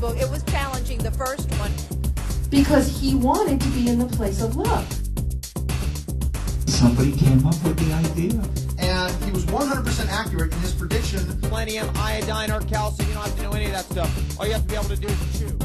book. It was challenging, the first one. Because he wanted to be in the place of love. Somebody came up with the idea. And he was 100% accurate in his prediction. Selenium, iodine, or calcium, you don't have to know any of that stuff. All you have to be able to do is chew.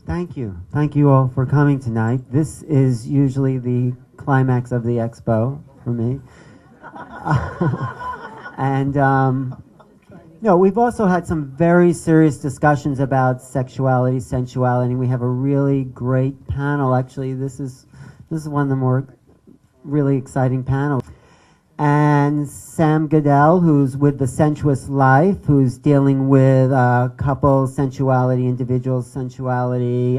Thank you. Thank you all for coming tonight. This is usually the climax of the expo for me. And, you know, we've also had some very serious discussions about sexuality, sensuality. We have a really great panel. Actually, this is one of the more really exciting panels. And Sam Gedal, who's with The Sensuous Life, who's dealing with couple sensuality, individual sensuality,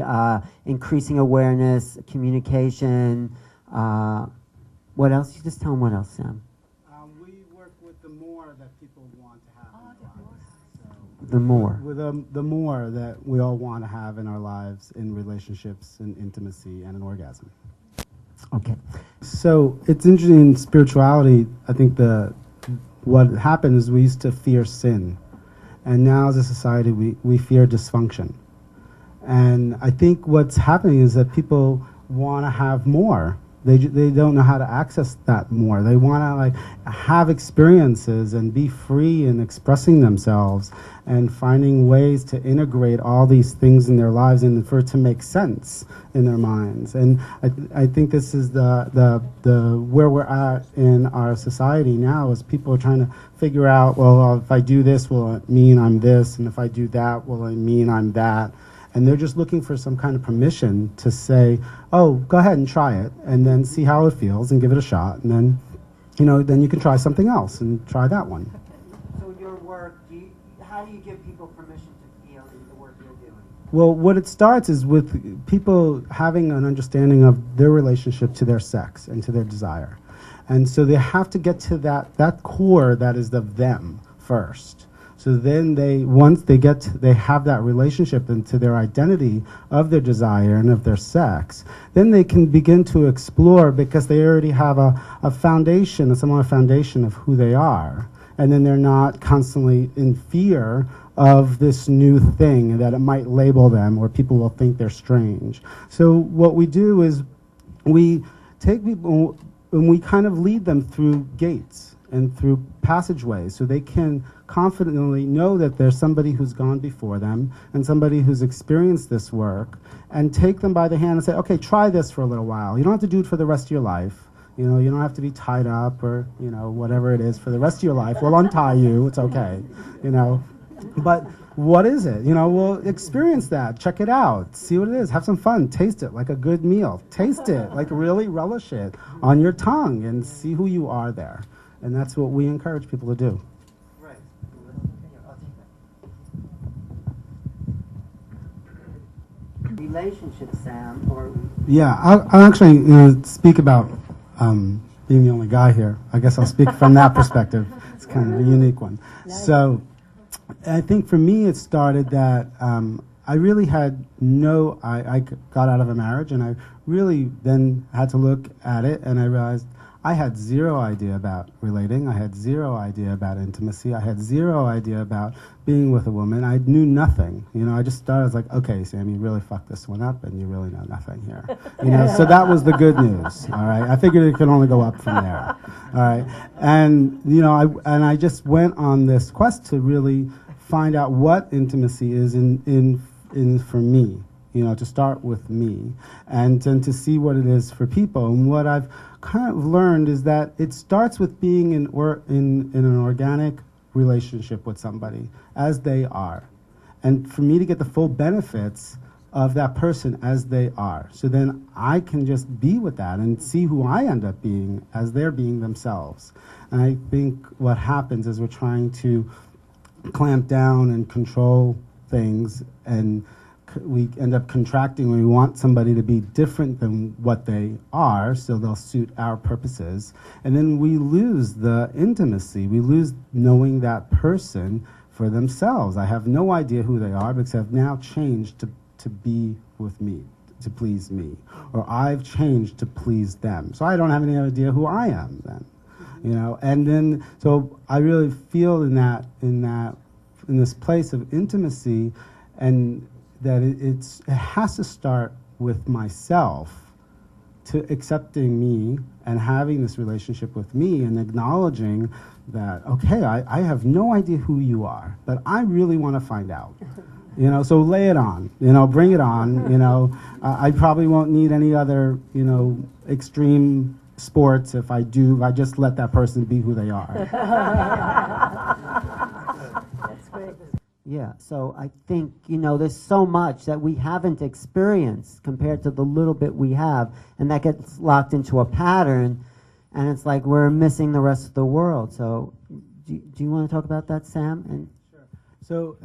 increasing awareness, communication. What else? You just tell them what else, Sam. We work with the more that people want to have in their lives. So the more. With the more that we all want to have in our lives, in relationships, in intimacy, and an orgasm. Okay. So it's interesting in spirituality. I think what happened is we used to fear sin, and now as a society we fear dysfunction. And I think what's happening is that people want to have more. They don't know how to access that more. They want to like have experiences and be free in expressing themselves and finding ways to integrate all these things in their lives and for it to make sense in their minds. And I think this is the where we're at in our society now is people are trying to figure out, well, if I do this, will it mean I'm this? And if I do that, will it mean I'm that? And they're just looking for some kind of permission to say, oh, go ahead and try it, and then see how it feels and give it a shot. And then, you know, then you can try something else and try that one. So your work, how do you give people permission to feel in the work you're doing? Well, what it starts is with people having an understanding of their relationship to their sex and to their desire. And so they have to get to that core that is the them first. So then once they have that relationship into their identity of their desire and of their sex, then they can begin to explore because they already have a foundation, a similar foundation of who they are. And then they're not constantly in fear of this new thing that it might label them or people will think they're strange. So what we do is we take people and we kind of lead them through gates and through passageways so they can confidently know that there's somebody who's gone before them and somebody who's experienced this work, and take them by the hand and say, okay, try this for a little while. You don't have to do it for the rest of your life. You know, you don't have to be tied up or, you know, whatever it is for the rest of your life. We'll untie you. It's okay, you know. But what is it? You know, well, experience that. Check it out. See what it is. Have some fun. Taste it like a good meal. Taste it. Like really relish it on your tongue and see who you are there. And that's what we encourage people to do. Right. Relationship, Sam, or... Yeah, I'll actually speak about being the only guy here. I guess I'll speak from that perspective. It's kind of a unique one. So I think for me it started that I really had I got out of a marriage and I really then had to look at it and I realized I had zero idea about relating. I had zero idea about intimacy. I had zero idea about being with a woman. I knew nothing. You know, I just started, I was like, okay, Sam, you really fucked this one up and you really know nothing here. You know, so that was the good news, all right? I figured it could only go up from there, all right? And, you know, I just went on this quest to really find out what intimacy is in for me. You know, to start with me, and then to see what it is for people. And what I've kind of learned is that it starts with being in an organic relationship with somebody as they are. And for me to get the full benefits of that person as they are. So then I can just be with that and see who I end up being as they're being themselves. And I think what happens is we're trying to clamp down and control things, and we end up contracting when we want somebody to be different than what they are, so they'll suit our purposes. And then we lose the intimacy. We lose knowing that person for themselves. I have no idea who they are because I've now changed to be with me, to please me, or I've changed to please them. So I don't have any idea who I am then, you know. And then so I really feel in this place of intimacy, and that it has to start with myself, to accepting me and having this relationship with me and acknowledging that, okay, I have no idea who you are, but I really want to find out. You know, so lay it on, you know, bring it on, you know. I probably won't need any other, you know, extreme sports. If I do, I just let that person be who they are. That's great. Yeah, so I think, you know, there's so much that we haven't experienced compared to the little bit we have, and that gets locked into a pattern, and it's like we're missing the rest of the world. So do you want to talk about that, Sam? And so,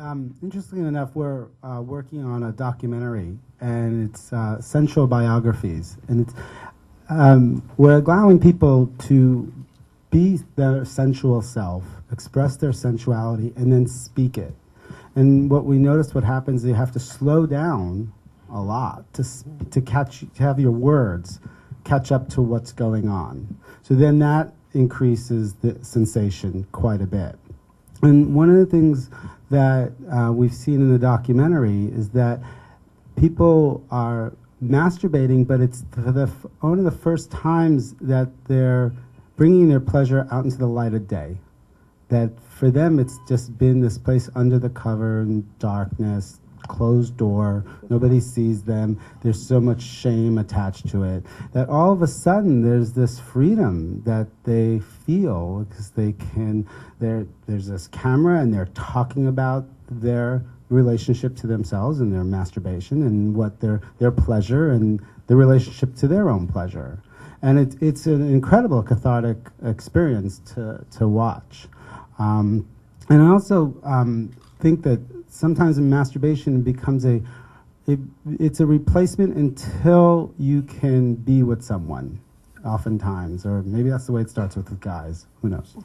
interestingly enough, we're working on a documentary, and it's sensual biographies, and it's we're allowing people to be their sensual self, express their sensuality, and then speak it. And what we noticed, what happens, you have to slow down a lot to have your words catch up to what's going on. So then that increases the sensation quite a bit. And one of the things that we've seen in the documentary is that people are masturbating, but it's one of the first times that they're bringing their pleasure out into the light of day. That for them, it's just been this place under the cover in darkness, closed door, nobody sees them, there's so much shame attached to it, that all of a sudden there's this freedom that they feel because there's this camera and they're talking about their relationship to themselves and their masturbation and what their pleasure and the relationship to their own pleasure. And it's an incredible cathartic experience to watch. And I also think that sometimes in masturbation it becomes it's a replacement until you can be with someone, oftentimes, or maybe that's the way it starts with guys, who knows.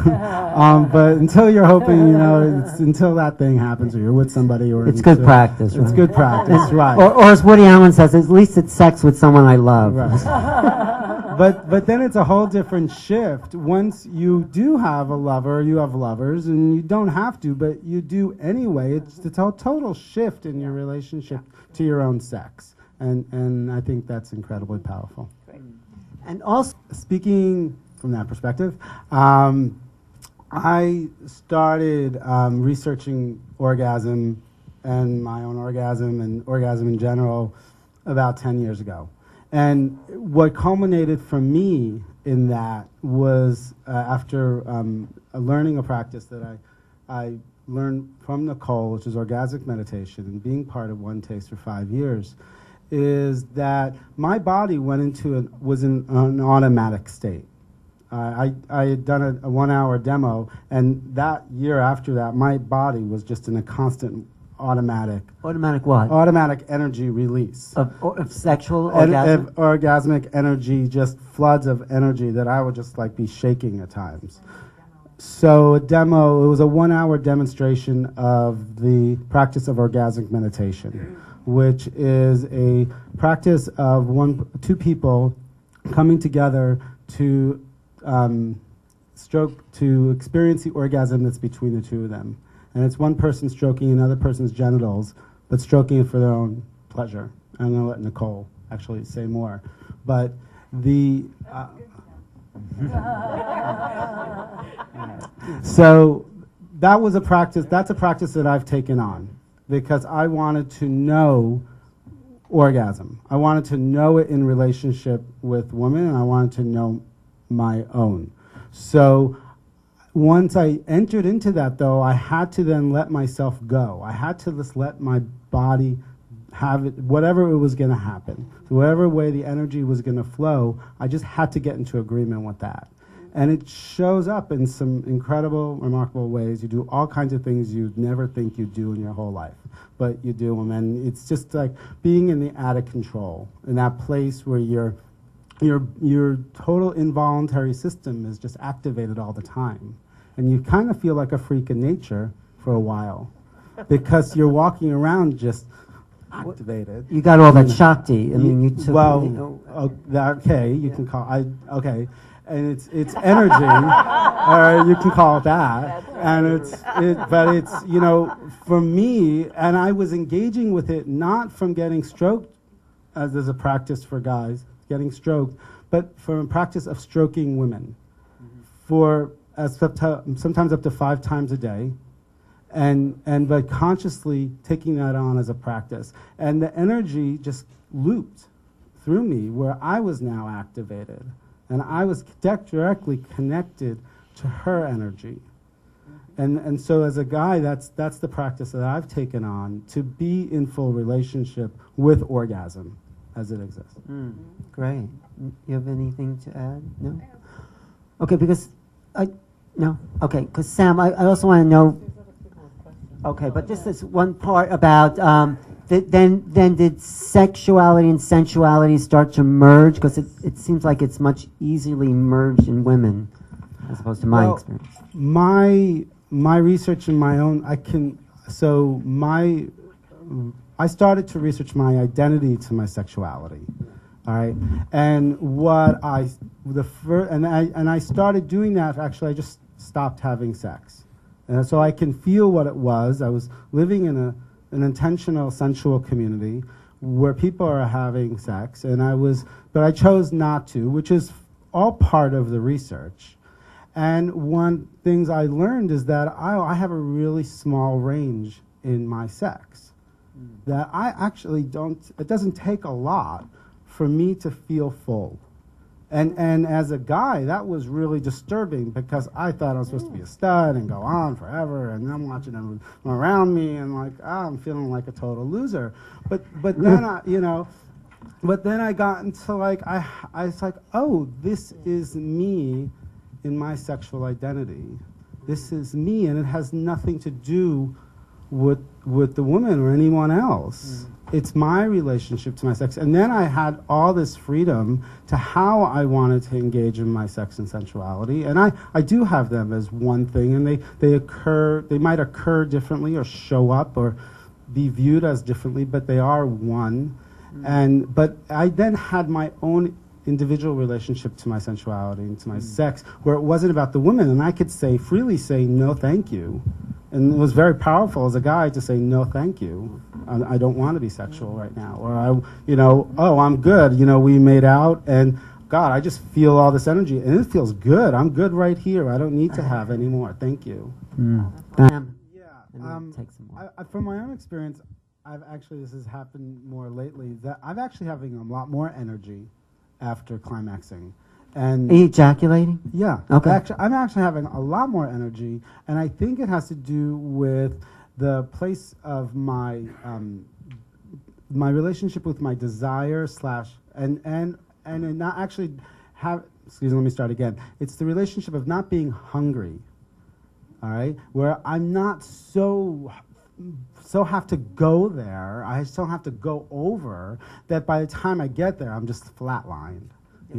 But until you're hoping, you know, until that thing happens, or you're with somebody, or it's good practice, right? It's good practice, right. Or as Woody Allen says, at least it's sex with someone I love. Right. But then it's a whole different shift. Once you do have a lover, you have lovers, and you don't have to, but you do anyway. It's a total shift in your relationship to your own sex. And I think that's incredibly powerful. Great. And also, speaking from that perspective, I started researching orgasm and my own orgasm and orgasm in general about 10 years ago. And what culminated for me in that was after learning a practice that I learned from Nicole, which is orgasmic meditation, and being part of One Taste for 5 years, is that my body was in an automatic state. I had done a 1 hour demo, and that year after that, my body was just in a constant automatic what? Automatic energy release. Of sexual orgasm? Of orgasmic energy, just floods of energy that I would just like be shaking at times. So it was a 1 hour demonstration of the practice of orgasmic meditation, which is a practice of two people coming together to experience the orgasm that's between the two of them. And it's one person stroking another person's genitals, but stroking it for their own pleasure. I'm going to let Nicole actually say more. But so that was a practice. That's a practice that I've taken on because I wanted to know orgasm. I wanted to know it in relationship with women, and I wanted to know my own. So once I entered into that, though, I had to then let myself go. I had to just let my body have it, whatever it was going to happen. So whatever way the energy was going to flow, I just had to get into agreement with that. And it shows up in some incredible, remarkable ways. You do all kinds of things you'd never think you'd do in your whole life, but you do them. And it's just like being in the out of control, in that place where your total involuntary system is just activated all the time. And you kind of feel like a freak in nature for a while because you're walking around just activated. You got all that Shakti. I mean, you took. Well, you know, okay, you can call okay, and it's energy, or you can call it that, and but it's for me, and I was engaging with it not from getting stroked, as there's a practice for guys getting stroked, but from a practice of stroking women, for sometimes up to 5 times a day. But consciously taking that on as a practice. And the energy just looped through me where I was now activated. And I was directly connected to her energy. And so as a guy, that's the practice that I've taken on, to be in full relationship with orgasm as it exists. Great. You have anything to add? No? Okay, because no? Okay, because Sam, I also want to know. Okay, but just this one part about then did sexuality and sensuality start to merge? Because it seems like it's much easily merged in women as opposed to my experience. My research and my own, I started to research my identity to my sexuality. All right, and I started doing that. Actually, I just stopped having sex. So I can feel what it was. I was living in an intentional sensual community where people are having sex, but I chose not to, which is all part of the research. And one things I learned is that I have a really small range in my sex. That I actually it doesn't take a lot for me to feel full. And as a guy, that was really disturbing because I thought I was supposed to be a stud and go on forever, and I'm watching them around me and I'm feeling like a total loser. But then I got into I was like, oh, this is me in my sexual identity. This is me, and it has nothing to do with the woman or anyone else. It's my relationship to my sex. And then I had all this freedom to how I wanted to engage in my sex and sensuality. And I do have them as one thing, and they might occur differently or show up or be viewed as differently, but they are one. But I then had my own individual relationship to my sensuality and to my sex, where it wasn't about the woman, and I could freely say no thank you. And it was very powerful as a guy to say, no, thank you. I don't want to be sexual right now. Or, oh, I'm good. We made out, and God, I just feel all this energy, and it feels good. I'm good right here. I don't need to have any more. Thank you. From my own experience, this has happened more lately, that I'm actually having a lot more energy after climaxing. And are you ejaculating? Yeah. Okay. I'm actually having a lot more energy, and I think it has to do with the place of my my relationship with my desire and not actually have. Excuse me. Let me start again. It's the relationship of not being hungry. All right, where I'm not so have to go there. I still have to go over that. By the time I get there, I'm just flatlined.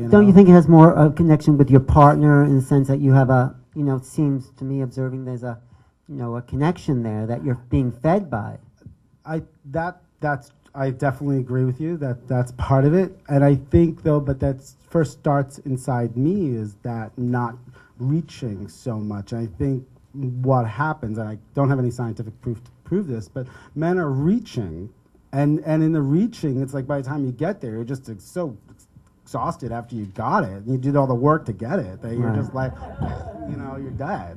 Don't you think it has more of connection with your partner in the sense that you have it seems to me observing there's a connection there that you're being fed by? I definitely agree with you that that's part of it. And I think but that first starts inside me is that not reaching so much. I think what happens, and I don't have any scientific proof to prove this, but men are reaching, and in the reaching, it's like by the time you get there, you're just so exhausted after you got it, and you did all the work to get it, that you're just like, you're dead,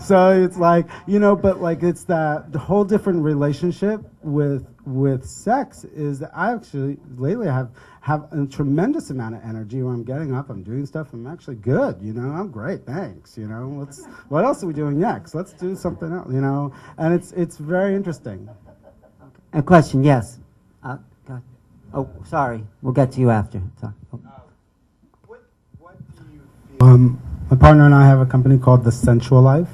So it's like, but it's that the whole different relationship with sex is that I actually, lately I have a tremendous amount of energy where I'm getting up, I'm doing stuff, I'm actually good, I'm great, thanks, what else are we doing next? Let's do something else, and it's very interesting. A question, yes. Oh, sorry. We'll get to you after. What do you feel? My partner and I have a company called The Sensual Life,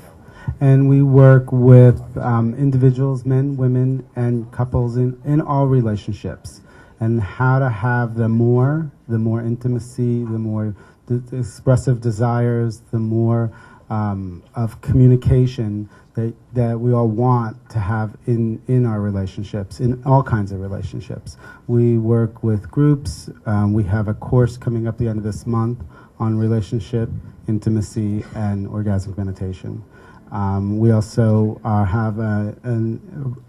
and we work with individuals, men, women, and couples in all relationships, and how to have the more intimacy, the more expressive desires, the more of communication that we all want to have in our relationships, in all kinds of relationships. We work with groups. We have a course coming up the end of this month on relationship, intimacy, and orgasmic meditation. We also have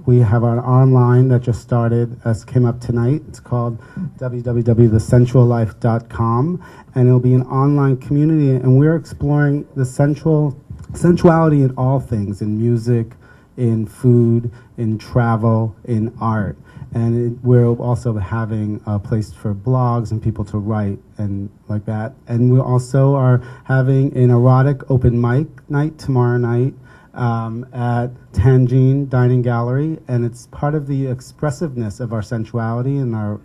we have an online that just started, came up tonight. It's called www.thesensuallife.com, and it'll be an online community, and we're exploring the sensuality in all things, in music, in food, in travel, in art. And we're also having a place for blogs and people to write and like that. And we also are having an erotic open mic night tomorrow night at Tangine Dining Gallery, and it's part of the expressiveness of our sensuality and our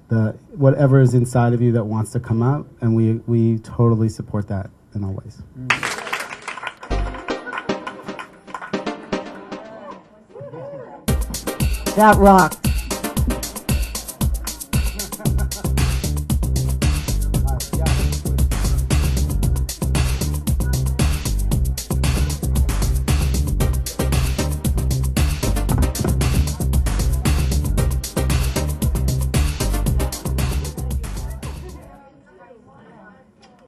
the whatever is inside of you that wants to come out, and we totally support that in all ways. That rocked.